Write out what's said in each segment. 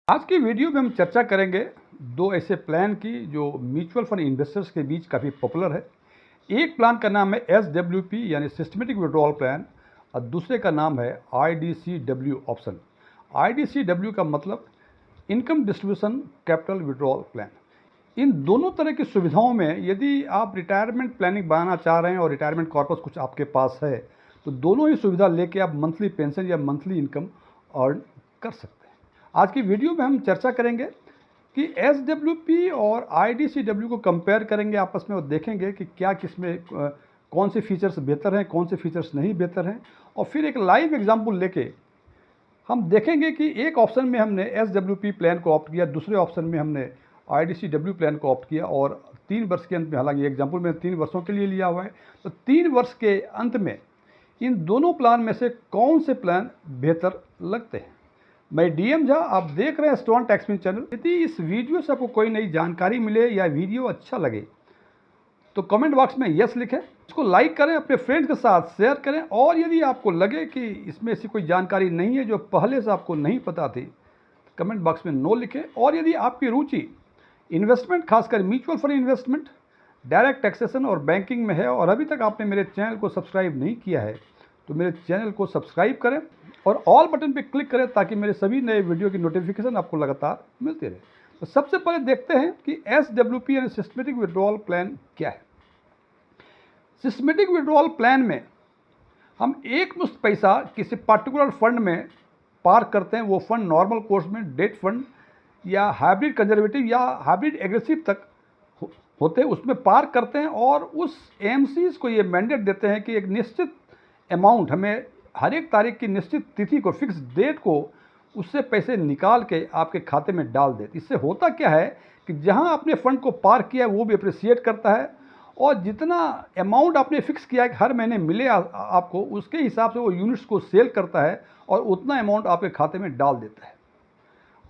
आज की वीडियो में हम चर्चा करेंगे दो ऐसे प्लान की जो म्यूचुअल फंड इन्वेस्टर्स के बीच काफ़ी पॉपुलर है। एक प्लान का नाम है SWP यानी सिस्टमेटिक विड्रॉल प्लान और दूसरे का नाम है IDCW ऑप्शन। IDCW का मतलब income distribution capital withdrawal plan. इन दोनों तरह की सुविधाओं में यदि आप रिटायरमेंट प्लानिंग बनाना चाह रहे हैं और रिटायरमेंट कॉर्पस कुछ आपके पास है तो दोनों ही सुविधा लेके आप मंथली पेंशन या मंथली इनकम अर्न कर सकते हैं। आज की वीडियो में हम चर्चा करेंगे कि SWP और IDCW को कंपेयर करेंगे आपस में और देखेंगे कि क्या किसमें कौन से फीचर्स बेहतर हैं, कौन से फीचर्स नहीं बेहतर हैं, और फिर एक लाइव एग्जांपल लेके हम देखेंगे कि एक ऑप्शन में हमने SWP प्लान को ऑप्ट किया, दूसरे ऑप्शन में हमने IDCW प्लान को ऑप्ट किया और 3 वर्ष के अंत में, हालांकि एग्जाम्पल में 3 वर्षों के लिए लिया हुआ है, तो 3 वर्ष के अंत में इन दोनों प्लान में से कौन से प्लान बेहतर लगते हैं। मैं DM झा, आप देख रहे हैं स्टोन टैक्समी चैनल। यदि इस वीडियो से आपको कोई नई जानकारी मिले या वीडियो अच्छा लगे तो कमेंट बॉक्स में यस लिखें, इसको लाइक करें, अपने फ्रेंड्स के साथ शेयर करें, और यदि आपको लगे कि इसमें ऐसी कोई जानकारी नहीं है जो पहले से आपको नहीं पता थी तो कमेंट बॉक्स में नो लिखें। और यदि आपकी रुचि इन्वेस्टमेंट, खासकर mutual fund investment, direct taxation और बैंकिंग में है और अभी तक आपने मेरे चैनल को सब्सक्राइब नहीं किया है तो मेरे चैनल को सब्सक्राइब करें और ऑल बटन पे क्लिक करें ताकि मेरे सभी नए वीडियो की नोटिफिकेशन आपको लगातार मिलती रहे। तो सबसे पहले देखते हैं कि SWP यानी सिस्टमेटिक विड्रॉल प्लान क्या है। सिस्टमेटिक विड्रॉल प्लान में हम एक मुश्त पैसा किसी पर्टिकुलर फंड में पार्क करते हैं। वो फंड नॉर्मल कोर्स में डेट फंड या हाइब्रिड कंजर्वेटिव या हाइब्रिड एग्रेसिव तक होते हैं, उसमें पार्क करते हैं और उस AMCs को ये मैंडेट देते हैं कि एक निश्चित अमाउंट हमें हर एक तारीख की निश्चित तिथि को, फिक्स डेट को, उससे पैसे निकाल के आपके खाते में डाल देते। इससे होता क्या है कि जहां आपने फंड को पार्क किया है वो भी अप्रिसिएट करता है और जितना अमाउंट आपने फिक्स किया है कि हर महीने मिले आपको, उसके हिसाब से वो यूनिट्स को सेल करता है और उतना अमाउंट आपके खाते में डाल देता है।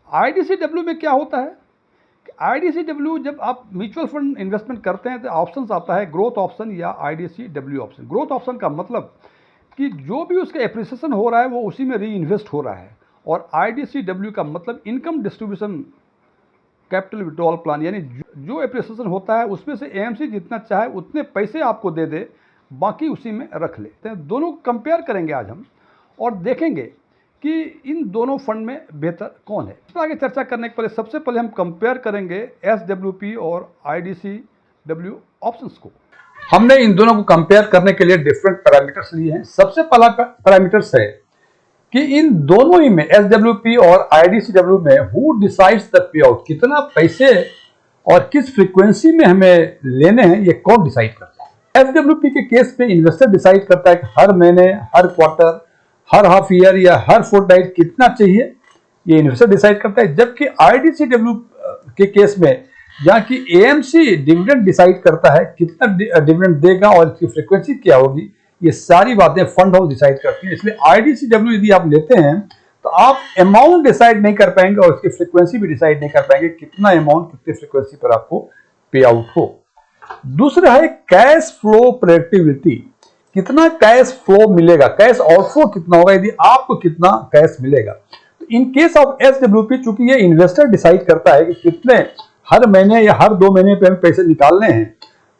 IDCW में क्या होता है कि IDCW जब आप म्यूचुअल फंड इन्वेस्टमेंट करते हैं तो ऑप्शंस आता है ग्रोथ ऑप्शन या IDCW ऑप्शन। ग्रोथ ऑप्शन का मतलब कि जो भी उसका एप्रिसिएशन हो रहा है वो उसी में री इन्वेस्ट हो रहा है, और IDCW का मतलब income distribution capital withdrawal plan, यानी जो एप्रिसिएशन होता है उसमें से AMC जितना चाहे उतने पैसे आपको दे दे, बाकी उसी में रख लेते हैं। दोनों कंपेयर करेंगे आज हम और देखेंगे कि इन दोनों फंड में बेहतर कौन है। इस पर आगे चर्चा करने के पहले सबसे पहले हम कंपेयर करेंगे SWP और IDCW ऑप्शंस को। हमने इन दोनों को कंपेयर करने के लिए डिफरेंट पैरामीटर्स लिए हैं। सबसे पहला पैरामीटर्स है कि इन दोनों ही में SWP और IDCW में who decides the pay out, कितना पैसे और किस फ्रीक्वेंसी में हमें लेने हैं ये कौन डिसाइड करता है। SWP के केस में इन्वेस्टर डिसाइड करता है कि हर महीने, हर क्वार्टर, हर हाफ ईयर या हर फोर्टनाइट कितना चाहिए, ये इन्वेस्टर डिसाइड करता है। जबकि IDCW के केस में जहाँ की AMC डिविडेंड डिसाइड करता है कितना डिविडेंड देगा और इसकी फ्रीक्वेंसी क्या होगी, ये सारी बातें फंड हाउस डिसाइड करती है। इसलिए IDCW यदि आप लेते हैं तो आप अमाउंट डिसाइड नहीं कर पाएंगे और उसकी फ्रीक्वेंसी भी डिसाइड नहीं कर पाएंगे कितना अमाउंट कितनी फ्रीक्वेंसी पर आपको पे आउट हो। दूसरा है कैश फ्लो प्रेडिक्टिबिलिटी, कितना कैश फ्लो मिलेगा, कैश आउटफ्लो कितना होगा, यदि आपको कितना कैश मिलेगा। तो इन केस ऑफ SWP चूंकि ये इन्वेस्टर डिसाइड करता है कि कितने हर महीने या हर 2 महीने पे हमें पैसे निकालने हैं,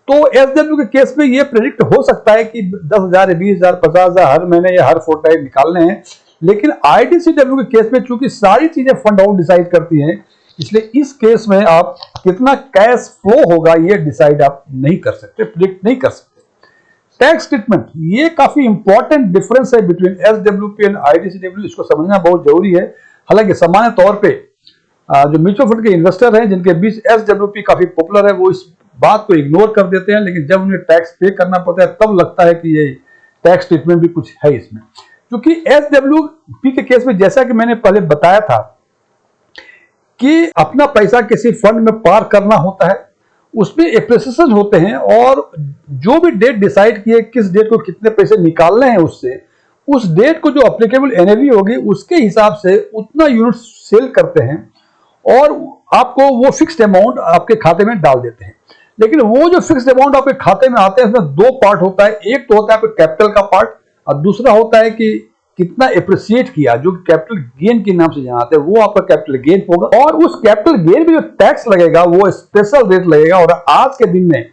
तो SW के केस में ये प्रेडिक्ट हो सकता है कि 10,000, 20,000, 50,000 हर महीने या हर फोर्टनाइट निकालने हैं। लेकिन IDCW के केस में चूंकि सारी चीजें फंड हाउस डिसाइड करती हैं, इसलिए इस केस में आप कितना कैश फ्लो होगा ये डिसाइड आप नहीं कर सकते, प्रेडिक्ट नहीं कर सकते। टैक्स ट्रीटमेंट, ये काफी इंपॉर्टेंट डिफरेंस है बिटवीन SWP एंड IDCW, इसको समझना बहुत जरूरी है। हालांकि सामान्य तौर पे जो म्यूचुअल फंड के इन्वेस्टर हैं जिनके बीच SWP काफी पॉपुलर है वो इस बात को इग्नोर कर देते हैं, लेकिन जब उन्हें टैक्स पे करना पड़ता है तब लगता है कि ये टैक्स ट्रीटमेंट भी कुछ है इसमें। क्योंकि SWP के केस में जैसा कि मैंने पहले बताया था कि अपना पैसा किसी फंड में पार्क करना होता है, उसमें एप्रिसिएशन होते हैं और जो भी डेट डिसाइड किए किस डेट को कितने पैसे निकालने हैं उससे, उस डेट को जो एप्लीकेबल NAV होगी उसके हिसाब से उतना यूनिट सेल करते हैं और आपको वो फिक्स्ड अमाउंट आपके खाते में डाल देते हैं। लेकिन वो जो फिक्स्ड अमाउंट आपके खाते में आते हैं उसमें 2 पार्ट होता है। एक तो होता है आपके कैपिटल का पार्ट और दूसरा होता है कि कितना एप्रिसिएट किया, जो कैपिटल गेन के नाम से जानते हैं, वो आपका कैपिटल गेन होगा। और उस कैपिटल गेन में जो टैक्स लगेगा वो स्पेशल रेट लगेगा। और आज के दिन में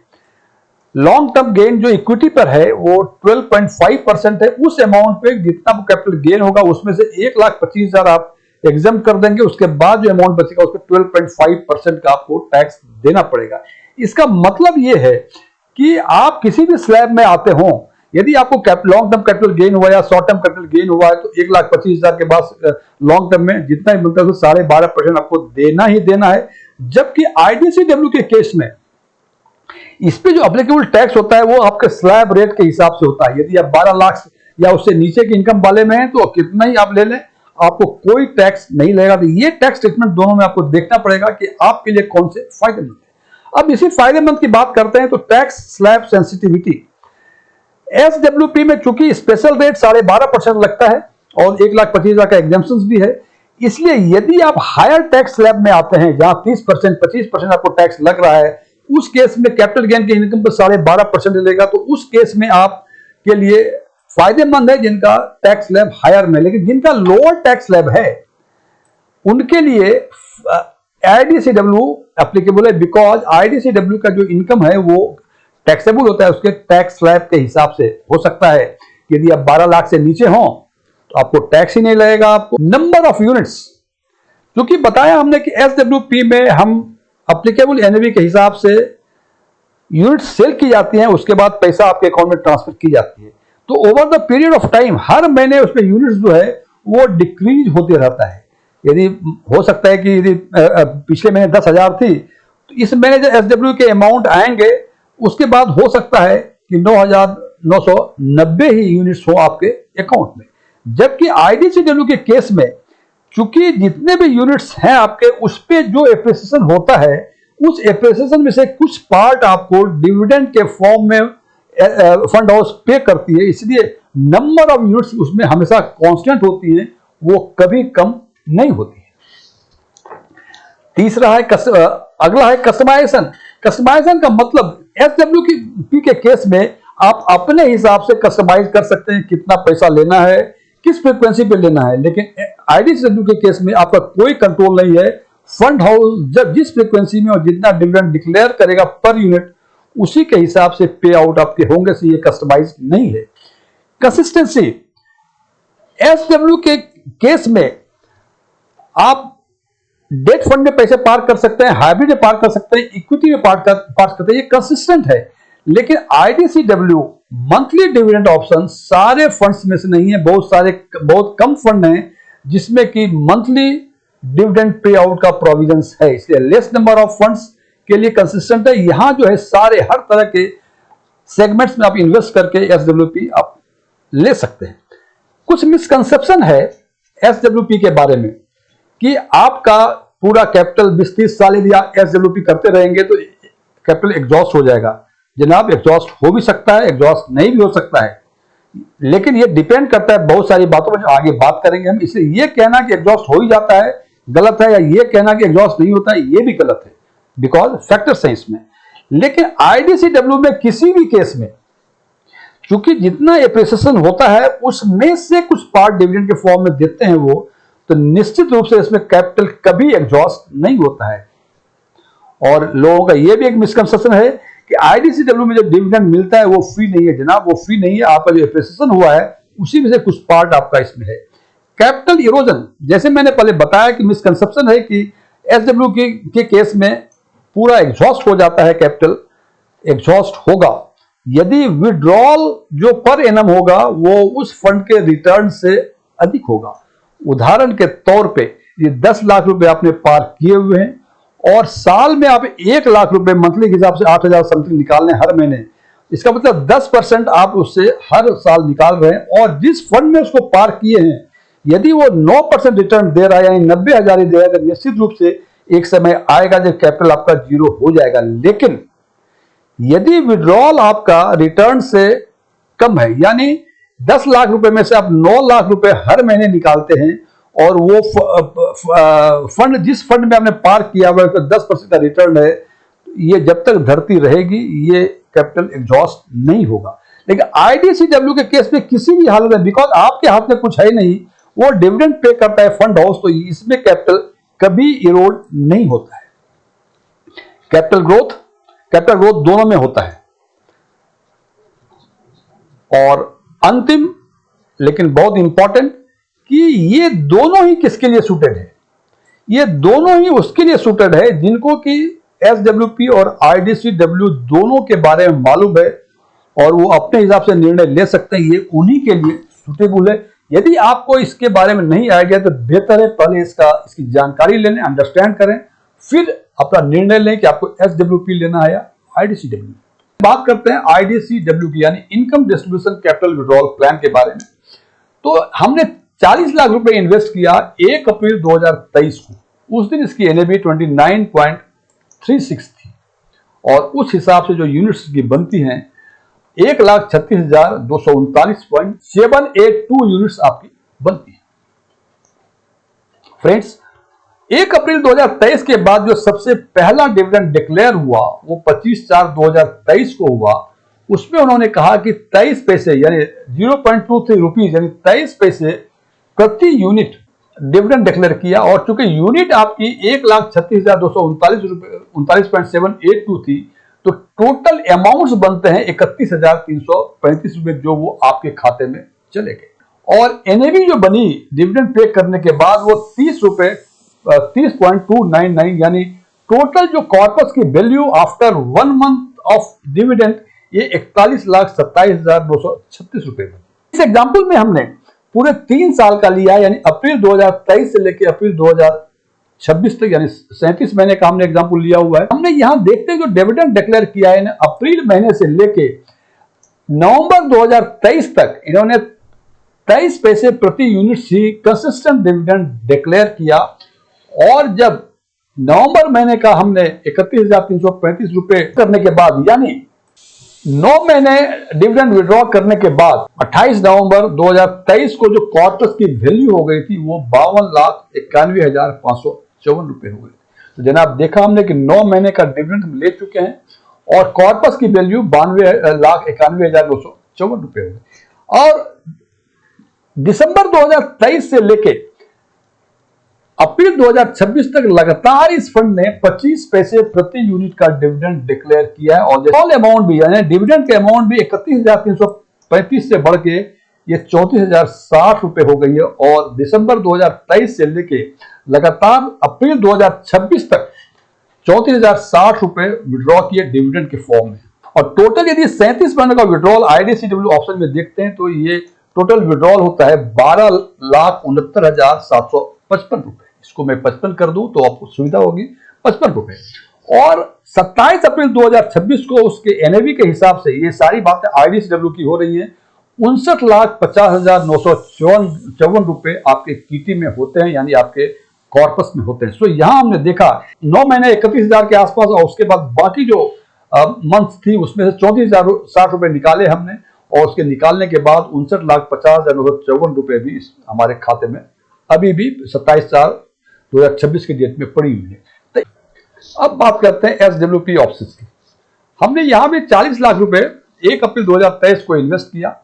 लॉन्ग टर्म गेन जो इक्विटी पर है वो 12.5% है। उस अमाउंट पे जितना कैपिटल गेन होगा उसमें से 1,25,000 आप एग्जाम कर देंगे, उसके बाद जो अमाउंट बचेगा उस पर 12.5% का आपको टैक्स देना पड़ेगा। इसका मतलब ये है कि आप किसी भी स्लैब में आते हो, यदि आपको लॉन्ग टर्म कैपिटल गेन हुआ या शॉर्ट टर्म कैपिटल गेन हुआ है तो 1,25,000 के बाद लॉन्ग टर्म में जितना ही मिलता है तो 12.5% आपको देना ही देना है। जबकि आईडीसीडब्ल्यू के केस में इस पे जो अप्लीकेबल टैक्स होता है वो आपके स्लैब रेट के हिसाब से होता है। यदि आप 12 लाख या उससे नीचे की इनकम वाले में हैं तो कितना ही आप ले लें, आपको कोई टैक्स नहीं लगेगा। तो ये टैक्स स्टेटमेंट दोनों में आपको देखना पड़ेगा कि आपके लिए कौन से फायदेमंद है। अब इसी फायदेमंद की बात करते हैं तो टैक्स स्लैब सेंसिटिविटी। एसडब्ल्यूपी में चूंकि स्पेशल रेट 12.5% लगता है और 1,25,000 का एग्जाम्पशन भी है, इसलिए यदि आप हायर टैक्स स्लैब में आते हैं जहां 30% 25% आपको टैक्स लग रहा है, उस केस में कैपिटल गेन के इनकम पर 12.5% लेगा। तो उस केस में आप के लिए फायदेमंद है जिनका टैक्स स्लैब हायर में। लेकिन जिनका लोअर टैक्स स्लैब है उनके लिए आईडीसीडब्ल्यू एप्लीकेबल है, बिकॉज आईडीसीडब्ल्यू का जो इनकम है वो टैक्सेबल होता है, उसके टैक्स स्लैब के हिसाब से हो सकता है। यदि आप 12 लाख से नीचे हो तो आपको टैक्स ही नहीं लगेगा। आपको नंबर ऑफ यूनिट्स, क्योंकि बताया हमने कि एसडब्ल्यूपी में हम एप्लीकेबल एनएवी के हिसाब से यूनिट्स सेल की जाती हैं, उसके बाद पैसा आपके अकाउंट में ट्रांसफर की जाती है। तो over the period of time हर महीने उसमें यूनिट्स जो है वो डिक्रीज होते रहता है। यदि हो सकता है कि यदि पिछले महीने 10,000 थी तो इस महीने जो एसडब्ल्यू के अमाउंट आएंगे उसके बाद हो सकता है कि 9,990 ही यूनिट्स हो आपके अकाउंट में। जबकि आईडीसीडब्ल्यू के केस में चूंकि जितने भी यूनिट्स हैं आपके उस पे जो एप्रिसिएशन होता है, उस एप्रिसिएशन में से कुछ पार्ट आपको डिविडेंड के फॉर्म में फंड हाउस पे करती है, इसलिए नंबर ऑफ यूनिट्स उसमें हमेशा कांस्टेंट होती हैं, वो कभी कम नहीं होती है। तीसरा है अगला है कस्टमाइजेशन। कस्टमाइजेशन का मतलब एसडब्ल्यूपी के केस में आप अपने हिसाब से कस्टमाइज कर सकते हैं कितना पैसा लेना है, किस फ्रीक्वेंसी पे लेना है। लेकिन आईडीसीडब्ल्यू के केस में आपका कोई कंट्रोल नहीं है। फंड हाउस जब जिस फ्रीक्वेंसी में और जितना डिविडेंड डिक्लेयर करेगा पर यूनिट उसी के हिसाब से पे आउट आपके होंगे, से ये कस्टमाइज नहीं है। कंसिस्टेंसी, एसडब्ल्यू के केस में आप डेट फंड में पैसे पार्क कर सकते हैं, हाइब्रिड में पार्क कर सकते हैं, इक्विटी में पार्क कर सकते हैं, ये कंसिस्टेंट है। लेकिन आईडीसीडब्ल्यू मंथली डिविडेंड ऑप्शन सारे फंड्स में से नहीं है। बहुत कम फंड हैं जिसमें कि मंथली डिविडेंड पे आउट का प्रोविजंस है, इसलिए लेस नंबर ऑफ फंड्स के लिए कंसिस्टेंट है। यहां जो है सारे हर तरह के सेगमेंट्स में आप इन्वेस्ट करके एसडब्ल्यूपी आप ले सकते हैं। कुछ मिसकंसेप्शन है एसडब्ल्यूपी के बारे में कि आपका पूरा कैपिटल 20-30 साल यदि आप एसडब्ल्यूपी करते रहेंगे तो कैपिटल एग्जॉस्ट हो जाएगा। जनाब, एग्जॉस्ट हो भी सकता है, एग्जॉस्ट नहीं भी हो सकता है, लेकिन ये डिपेंड करता है बहुत सारी बातों पर जो आगे बात करेंगे हम। इसलिए ये कहना कि एग्जॉस्ट हो ही जाता है गलत है, या ये कहना कि एग्जॉस्ट नहीं होता है ये भी गलत है, बिकॉज फैक्टर साइंस में। लेकिन आईडीसीडब्ल्यू में किसी भी केस में चूंकि जितना एप्रिसिएशन होता है उसमें से कुछ पार्ट डिविडेंड के फॉर्म में देते हैं वो, तो निश्चित रूप से इसमें कैपिटल कभी एग्जॉस्ट नहीं होता है। और लोगों का यह भी एक मिसकंसेप्शन है कि आईडीसीडब्ल्यू में जो डिविडेंड मिलता है वो फ्री नहीं है। जनाब, वो फ्री नहीं है, आपका जो एप्रिसिएशन हुआ है उसी में से कुछ पार्ट आपका इसमें है। कैपिटल इरोजन, जैसे मैंने पहले बताया कि मिसकंसेप्शन है कि एसडब्ल्यू के केस में पूरा एग्जॉस्ट हो जाता है, कैपिटल एग्जॉस्ट होगा यदि विड्रॉल जो पर एनम होगा वो उस फंड के रिटर्न से अधिक होगा। उदाहरण के तौर पे ये 10 लाख रुपए आपने पार्क किए हुए हैं और साल में आप 1 लाख रुपए मंथली के हिसाब से 8,000 समथिंग निकाल रहे हैं हर महीने, इसका मतलब 10% आप उससे हर साल निकाल रहे हैं। और जिस फंड में उसको पार्क किए हैं यदि वो 9% रिटर्न दे रहा है यानी 90,000 ही दे रहा है तो निश्चित रूप से एक समय आएगा जब कैपिटल आपका जीरो हो जाएगा। लेकिन यदि विड्रॉल आपका रिटर्न से कम है, यानी 10 लाख रुपए में से आप 9 लाख रुपए हर महीने निकालते हैं और वो फंड जिस फंड में आपने पार्क किया हुआ है 10% का रिटर्न है, ये जब तक धरती रहेगी ये कैपिटल एग्जॉस्ट नहीं होगा। लेकिन आईडीसीडब्ल्यू के केस में किसी भी हालत में, बिकॉज आपके हाथ में कुछ है नहीं, वो डिविडेंड पे करता है फंड हाउस, तो इसमें कैपिटल कभी इरोड नहीं होता है। कैपिटल ग्रोथ दोनों में होता है। और अंतिम लेकिन बहुत इंपॉर्टेंट कि ये दोनों ही किसके लिए सूटेड है? ये दोनों ही उसके लिए सूटेड है जिनको कि एसडब्ल्यूपी और आईडीसीडब्ल्यू दोनों के बारे में मालूम है और वो अपने हिसाब से निर्णय ले सकते हैं। ये उन्हीं के लिए सूटेबल है। यदि आपको इसके बारे में नहीं आइडिया तो बेहतर है पहले इसकी जानकारी लें, अंडरस्टैंड करें, फिर अपना निर्णय लें कि आपको एसडब्ल्यूपी लेना है या आईडीसीडब्ल्यू। बात करते हैं आईडीसीडब्ल्यू की, यानी income distribution capital withdrawal plan के बारे में। तो हमने 40 लाख रुपए इन्वेस्ट किया 1 अप्रैल 2023 को। उस दिन इसकी एनएवी 29.36 थी और उस हिसाब से जो यूनिट्स की बनती हैं 1,36,239.782 यूनिट्स आपकी बनती है। फ्रेंड्स, 1 अप्रैल 2023 के बाद जो सबसे पहला डिविडेंड डिक्लेयर हुआ वो 25/4/2023 को हुआ। उसमें उन्होंने कहा कि 23 पैसे यानी 0.23 रुपीज यानी 23 पैसे प्रति यूनिट डिविडेंड डिक्लेयर किया। और चूंकि यूनिट आपकी 1,36,239.782 थी, तो टोटल अमाउंट्स बनते हैं 31,335 रुपए, जो वो आपके खाते में चले गए। और एनएवी जो बनी डिविडेंड पे करने के बाद वो 30.299 यानी टोटल जो कॉर्पस की value after 1 month of dividend ये 41,27,236 रुपए बनी। इस एग्जाम्पल में हमने पूरे 3 साल का लिया, यानी अप्रैल 2023 से लेकर अप्रैल 2026 तक, यानी 37 महीने का हमने एग्जाम्पल लिया हुआ है। हमने यहां देखते हैं जो डिविडेंड डिक्लेयर किया है अप्रैल महीने से लेके नवंबर 2023 तक इन्होंने 23 पैसे प्रति यूनिट ही कंसिस्टेंट डिविडेंड डिक्लेयर किया। और जब नवंबर महीने का हमने 31,335 रुपए करने के बाद, यानी 9 महीने डिविडेंड विड्रॉ करने के बाद 28 नवंबर 2023 को जो कॉर्पस की वैल्यू हो गई थी वो 52,91,554 रुपए हो गई। तो जनाब देखा हमने कि 9 महीने का डिविडेंड हम ले चुके हैं और कॉर्पस की वैल्यू 92,91,954 रुपए हो गई। और दिसंबर 2023 से लेके अप्रैल 2026 तक लगातार इस फंड ने 25 पैसे प्रति यूनिट का डिविडेंड डिक्लेयर किया है। और ऑल अमाउंट भी यानी डिविडेंड के अमाउंट भी 31,335 से बढ़ के ये 34,060 रुपए हो गई है। और दिसंबर 2023 से लेके लगातार अप्रैल 2026 तक 34,060 रुपए विड्रॉ किए डिविडेंड के फॉर्म में। और टोटल यदि 37 महीने का विड्रॉल आईडीसीडब्ल्यू ऑप्शन में देखते हैं तो ये टोटल विड्रॉल होता है 12,69,755 रुपए। इसको मैं 55 कर दूं तो आपको सुविधा होगी, 55 रुपए। और 27 अप्रैल 2026 को उसके एनएवी के हिसाब से, ये सारी बातें आईडीसीडब्ल्यू की हो रही है, 59,50,954 रुपए आपके कीटी में होते हैं, यानी आपके कॉर्पस में होते हैं। सो यहां हमने देखा 9 महीने 31,000 के आसपास और उसके बाद बाकी जो मंथ थी उसमें से 34,060 रुपए निकाले हमने। और उसके निकालने के बाद 59,50,954 रुपए भी हमारे खाते में अभी भी 27/4/2026 की डेट में पड़ी हुई है। तो अब बात करते हैं एसडब्ल्यूपी ऑप्शन की। हमने यहां भी 40 लाख रुपए 1 अप्रैल 2023 को इन्वेस्ट किया।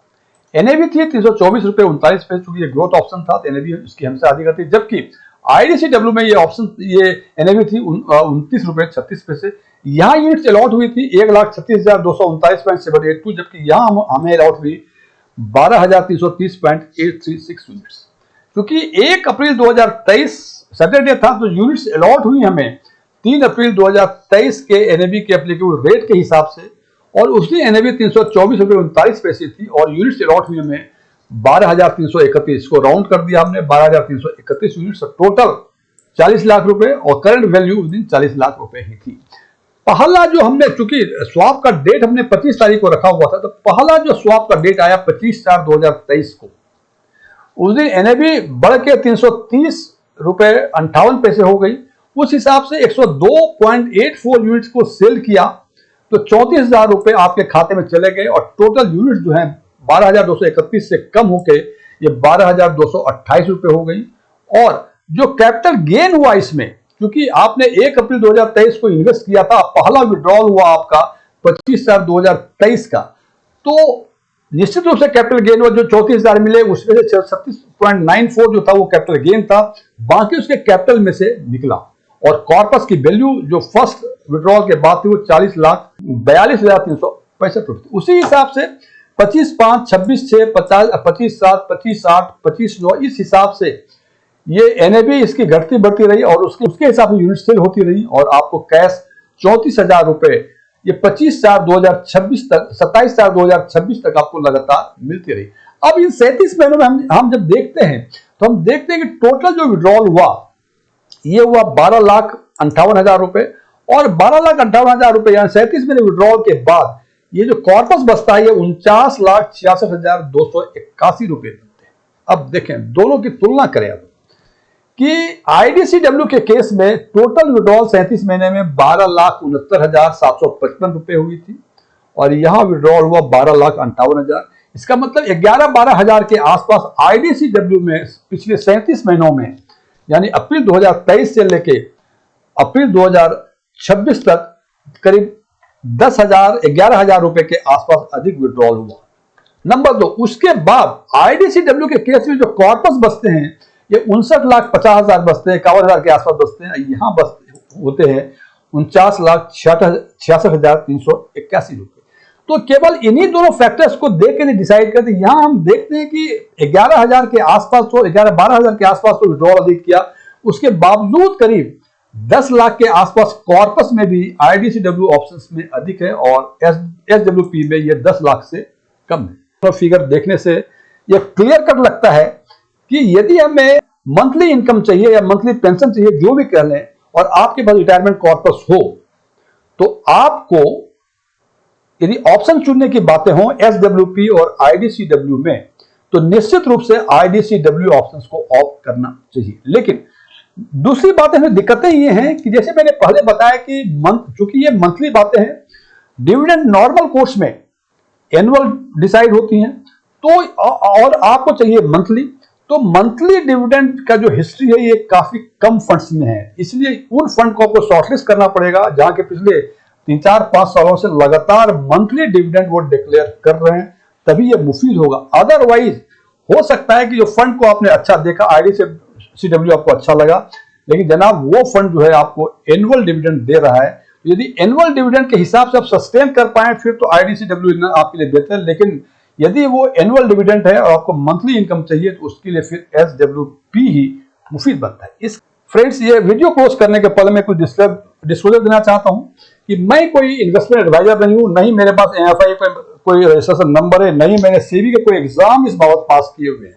एनएवी थी 324 रुपए 39 पैसे, चूंकि ये ग्रोथ ऑप्शन था तो एनएवी इसकी हमसे अधिक थी। जबकि आईडीसीडब्ल्यू में ये एनएवी थी 29 रुपए 36 पैसे। यहां यूनिट्स अलॉट हुई थी 1,36,239.782, जबकि यहां हमें अलॉट हुई 12,330.836 यूनिट्स। क्योंकि 1 अप्रैल 2023 सैटरडे था तो यूनिट्स अलॉट हुई हमें 3 अप्रैल 2023 के एनएवी के एप्लीकेबल रेट के हिसाब से। और उसकी एनएवी 324 रुपए 39 पैसे थी और यूनिट्स अलॉट हुई हमें 12,331 को राउंड कर दिया हमने 12,331 यूनिट्स। टोटल 40 लाख रुपए और करंट वैल्यू उस दिन 40 लाख रुपए ही थी। पहला जो हमने, चूंकि स्वैप का डेट हमने 25 तारीख को रखा हुआ था, तो पहला जो स्वैप का डेट आया 25/4/2023 को, उस दिन एनएवी बढ़ के 330 रुपए 58 पैसे हो गई। उस हिसाब से 102.84 यूनिट्स को सेल किया तो 34,000 रुपए आपके खाते में चले गए। और टोटल यूनिट्स जो है 12,231 से कम होके ये 12,228 रुपए हो गई। और जो कैपिटल गेन हुआ इसमें, क्योंकि आपने 1 अप्रैल 2023 को इन्वेस्ट किया था, पहला विड्रॉल हुआ आपका 25/4/2023 का, तो निश्चित रूप से कैपिटल गेन जो 34,000 मिले उसमें से 36.94 जो था वो कैपिटल गेन था, बाकी उसके कैपिटल में से निकला। और कॉर्पस की वैल्यू जो फर्स्ट विड्रॉल के बाद थी वो 40,42,365 रुपए थी। उसी हिसाब से 25/5, 26/6, 25/7, 25/8, 25/9 इस हिसाब से ये एनएबी इसकी घटती बढ़ती रही और उसके हिसाब से यूनिट सेल होती रही और आपको कैश 34,000 रुपए ये 25/4/2026 तक 27/4/2026 तक आपको लगातार मिलती रही। अब इन 37 महीनों में हम जब देखते हैं तो हम देखते हैं कि टोटल जो विड्रॉल हुआ ये हुआ 12,58,000 रुपए और 12,58,000 रुपए यानी 37 महीने विड्रॉल के बाद ये जो कॉर्पस बचता है ये 49,66,281 रुपए बनते हैं। अब देखें दोनों की तुलना करें अब कि आईडीसीडब्ल्यू के केस में टोटल विड्रॉल 37 महीने में 12,69,755 रुपए हुई थी और यहां विड्रॉल हुआ 12,58,000। इसका मतलब 11-12 के आसपास आईडीसीडब्ल्यू में पिछले 37 महीनों में यानी अप्रैल 2023 से लेके अप्रैल 2026 तक करीब 11,000 रुपए के आसपास अधिक विड्रॉल हुआ। नंबर 2, उसके बाद आईडीसीडब्ल्यू के केस में जो कॉर्पस बचते हैं ये 59,50,000 बचते हैं, 51,000 के आसपास बचते हैं। यहां बचते होते हैं 49,66,381 रुपए। तो केवल इन्हीं दोनों फैक्टर्स को देख के डिसाइड करते हैं। यहां हम देखते हैं कि 11,000 के आसपास तो 11-12,000 के आसपास तो विड्रॉल अधिक किया, उसके बावजूद करीब 10 लाख के आसपास कॉर्पस में भी आईडीसीडब्ल्यू ऑप्शंस में अधिक है और एसडब्ल्यूपी में ये 10 लाख से कम है। तो फिगर देखने से ये क्लियर कट लगता है कि यदि हमें मंथली इनकम चाहिए या मंथली पेंशन चाहिए जो भी कह लें और आपके पास रिटायरमेंट कॉर्पस हो तो आपको यदि ऑप्शन चुनने की बातें हों एसडब्ल्यूपी और आईडीसीडब्ल्यू में तो निश्चित रूप से आईडीसीडब्ल्यू ऑप्शंस को ऑप्ट करना चाहिए। लेकिन दूसरी बातें में दिक्कतें ये हैं कि जैसे मैंने पहले बताया कि चूंकि ये मंथली बातें हैं, डिविडेंड नॉर्मल कोर्स में एनुअल डिसाइड होती हैं तो और आपको चाहिए मंथली, तो मंथली डिविडेंड का जो हिस्ट्री है ये काफी कम फंड्स में है, इसलिए उन फंड को आपको शॉर्टलिस्ट करना पड़ेगा जहां के पिछले 3-4-5 सालों से लगातार मंथली डिविडेंड वो डिक्लेयर कर रहे हैं, तभी ये मुफीद होगा। अदरवाइज हो सकता है कि जो फंड को आपने अच्छा देखा आईडीसीडब्ल्यू आपको अच्छा लगा लेकिन जनाब वो फंड जो है आपको एनुअल डिविडेंड दे रहा है, यदि एनुअल डिविडेंड के हिसाब से आप सस्टेन कर पाए फिर तो आईडीसीडब्ल्यू आपके लिए बेहतर है। लेकिन यदि वो एनुअल डिविडेंड है और आपको मंथली इनकम चाहिए तो उसके लिए फिर एसडब्ल्यूपी ही मुफीद बनता है। इस फ्रेंड्स ये वीडियो क्लोज करने के पहले मैं कुछ डिस्क्लोजर देना चाहता हूं कि मैं कोई इन्वेस्टमेंट एडवाइजर नहीं हूं, नहीं मेरे पास एएफआई का कोई रजिस्ट्रेशन नंबर है, नहीं मैंने सेबी के कोई एग्जाम इस बाबत पास किए हुए हैं।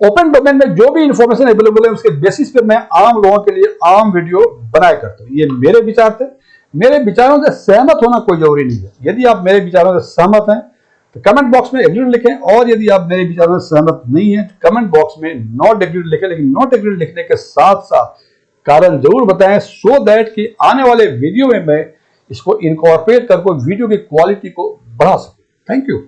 ओपन डोमेन में जो भी इंफॉर्मेशन अवेलेबल है उसके बेसिस पे मैं आम लोगों के लिए आम वीडियो बनाया करता हूं। ये मेरे विचार थे, मेरे विचारों से सहमत होना कोई जरूरी नहीं है। यदि आप मेरे विचारों से सहमत हैं तो कमेंट बॉक्स में एग्रीड लिखें और यदि आप मेरे विचारों से सहमत नहीं है तो कमेंट बॉक्स में नॉट एग्रीड लिखें। लेकिन नॉट एग्रीड लिखने के साथ साथ कारण जरूर बताएं सो दैट कि आने वाले वीडियो में मैं इसको इनकॉर्पोरेट करके वीडियो की क्वालिटी को बढ़ा सकूं। Thank you.